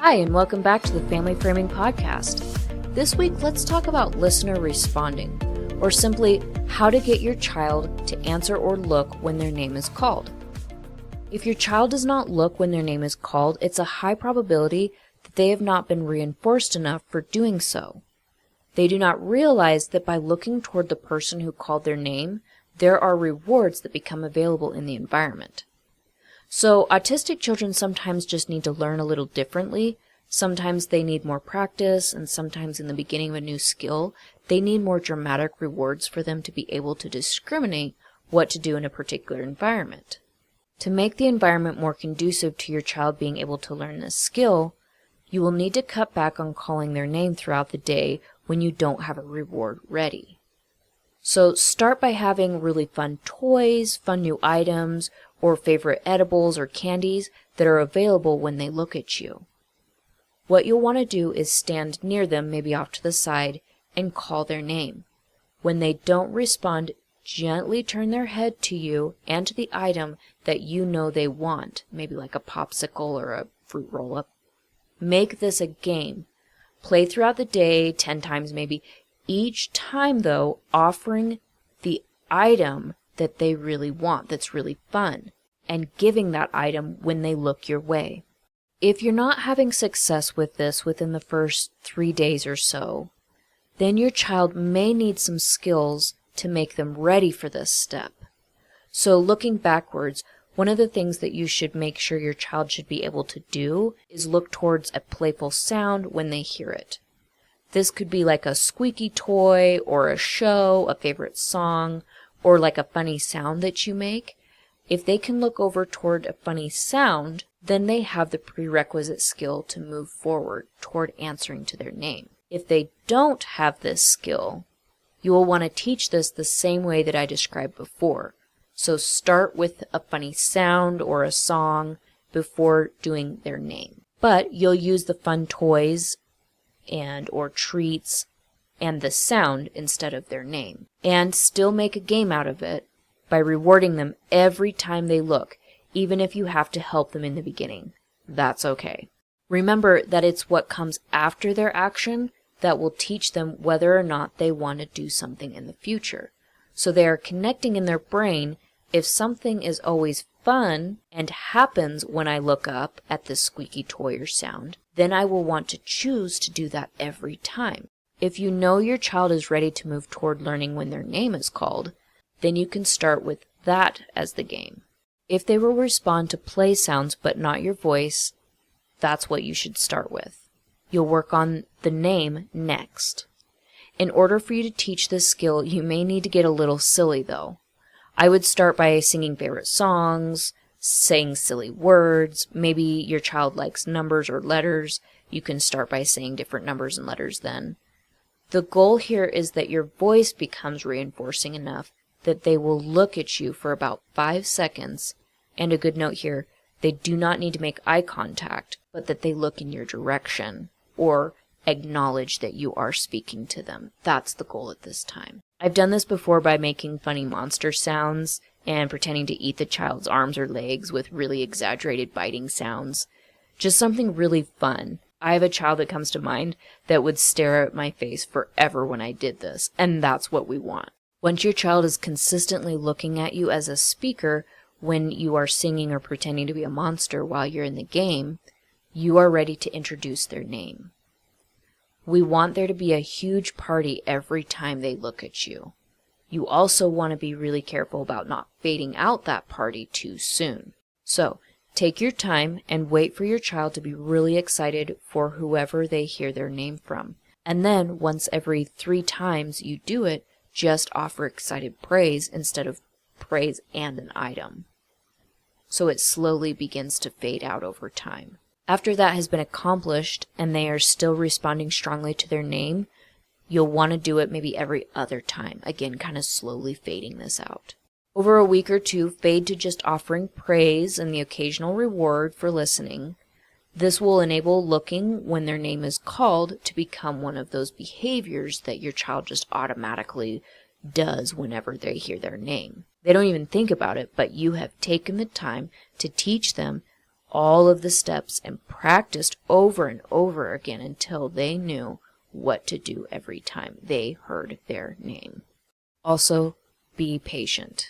Hi, and welcome back to the Family Framing Podcast. This week, let's talk about listener responding, or simply how to get your child to answer or look when their name is called. If your child does not look when their name is called, it's a high probability that they have not been reinforced enough for doing so. They do not realize that by looking toward the person who called their name, there are rewards that become available in the environment. So autistic children sometimes just need to learn a little differently. Sometimes they need more practice, and sometimes in the beginning of a new skill, they need more dramatic rewards for them to be able to discriminate what to do in a particular environment. To make the environment more conducive to your child being able to learn this skill, you will need to cut back on calling their name throughout the day when you don't have a reward ready. So start by having really fun toys, fun new items, or favorite edibles or candies that are available when they look at you. What you'll want to do is stand near them, maybe off to the side, and call their name. When they don't respond, gently turn their head to you and to the item that you know they want, maybe like a popsicle or a fruit roll-up. Make this a game. Play throughout the day, 10 times maybe, each time though offering the item that they really want, that's really fun, and giving that item when they look your way. If you're not having success with this within the first 3 days or so, then your child may need some skills to make them ready for this step. So looking backwards, one of the things that you should make sure your child should be able to do is look towards a playful sound when they hear it. This could be like a squeaky toy or a show, a favorite song, or like a funny sound that you make. If they can look over toward a funny sound, then they have the prerequisite skill to move forward toward answering to their name. If they don't have this skill, you will want to teach this the same way that I described before. So start with a funny sound or a song before doing their name. But you'll use the fun toys and or treats and the sound instead of their name, and still make a game out of it by rewarding them every time they look, even if you have to help them in the beginning. That's okay. Remember that it's what comes after their action that will teach them whether or not they want to do something in the future. So they are connecting in their brain, if something is always fun and happens when I look up at this squeaky toy or sound, then I will want to choose to do that every time. If you know your child is ready to move toward learning when their name is called, then you can start with that as the game. If they will respond to play sounds but not your voice, that's what you should start with. You'll work on the name next. In order for you to teach this skill, you may need to get a little silly though. I would start by singing favorite songs, saying silly words. Maybe your child likes numbers or letters. You can start by saying different numbers and letters then. The goal here is that your voice becomes reinforcing enough that they will look at you for about 5 seconds. And a good note here, they do not need to make eye contact, but that they look in your direction or acknowledge that you are speaking to them. That's the goal at this time. I've done this before by making funny monster sounds and pretending to eat the child's arms or legs with really exaggerated biting sounds. Just something really fun. I have a child that comes to mind that would stare at my face forever when I did this, and that's what we want. Once your child is consistently looking at you as a speaker when you are singing or pretending to be a monster while you're in the game, you are ready to introduce their name. We want there to be a huge party every time they look at you. You also want to be really careful about not fading out that party too soon. So, take your time and wait for your child to be really excited for whoever they hear their name from. And then, once every 3 times you do it, just offer excited praise instead of praise and an item. So it slowly begins to fade out over time. After that has been accomplished and they are still responding strongly to their name, you'll want to do it maybe every other time, again kind of slowly fading this out. Over a week or 2, fade to just offering praise and the occasional reward for listening. This will enable looking when their name is called to become one of those behaviors that your child just automatically does whenever they hear their name. They don't even think about it, but you have taken the time to teach them all of the steps and practiced over and over again until they knew what to do every time they heard their name. Also, be patient.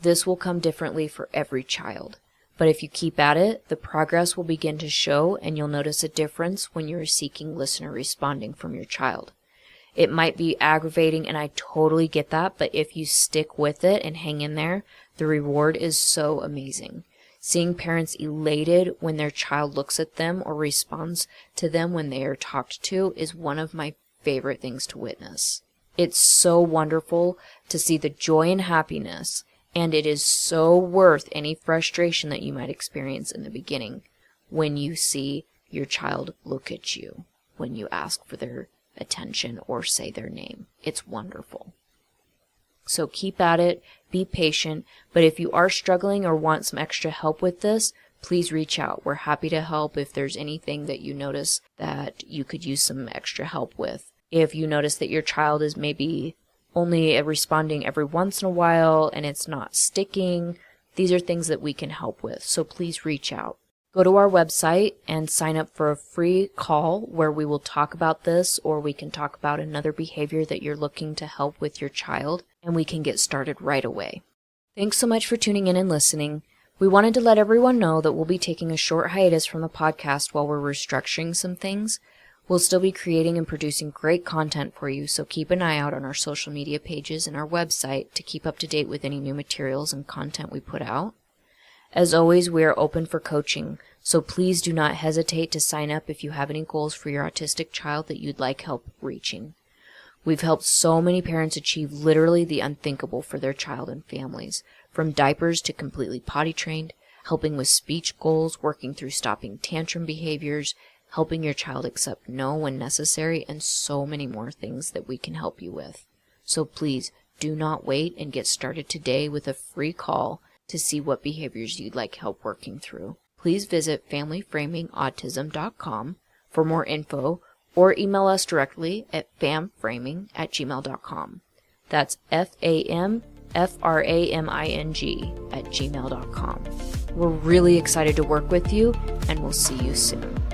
This will come differently for every child, but if you keep at it, the progress will begin to show and you'll notice a difference when you're seeking listener responding from your child. It might be aggravating, and I totally get that, but if you stick with it and hang in there, the reward is so amazing. Seeing parents elated when their child looks at them or responds to them when they are talked to is one of my favorite things to witness. It's so wonderful to see the joy and happiness, and it is so worth any frustration that you might experience in the beginning when you see your child look at you when you ask for their attention or say their name. It's wonderful. So keep at it, be patient, but if you are struggling or want some extra help with this, please reach out. We're happy to help if there's anything that you notice that you could use some extra help with. If you notice that your child is maybe only responding every once in a while and it's not sticking, these are things that we can help with, so please reach out. Go to our website and sign up for a free call where we will talk about this, or we can talk about another behavior that you're looking to help with your child, and we can get started right away. Thanks so much for tuning in and listening. We wanted to let everyone know that we'll be taking a short hiatus from the podcast while we're restructuring some things. We'll still be creating and producing great content for you, so keep an eye out on our social media pages and our website to keep up to date with any new materials and content we put out. As always, we are open for coaching, so please do not hesitate to sign up if you have any goals for your autistic child that you'd like help reaching. We've helped so many parents achieve literally the unthinkable for their child and families, from diapers to completely potty trained, helping with speech goals, working through stopping tantrum behaviors, helping your child accept no when necessary, and so many more things that we can help you with. So please do not wait and get started today with a free call to see what behaviors you'd like help working through. Please visit FamilyFramingAutism.com for more info, or email us directly at famframing@gmail.com. That's FAMFRAMING@gmail.com. We're really excited to work with you, and we'll see you soon.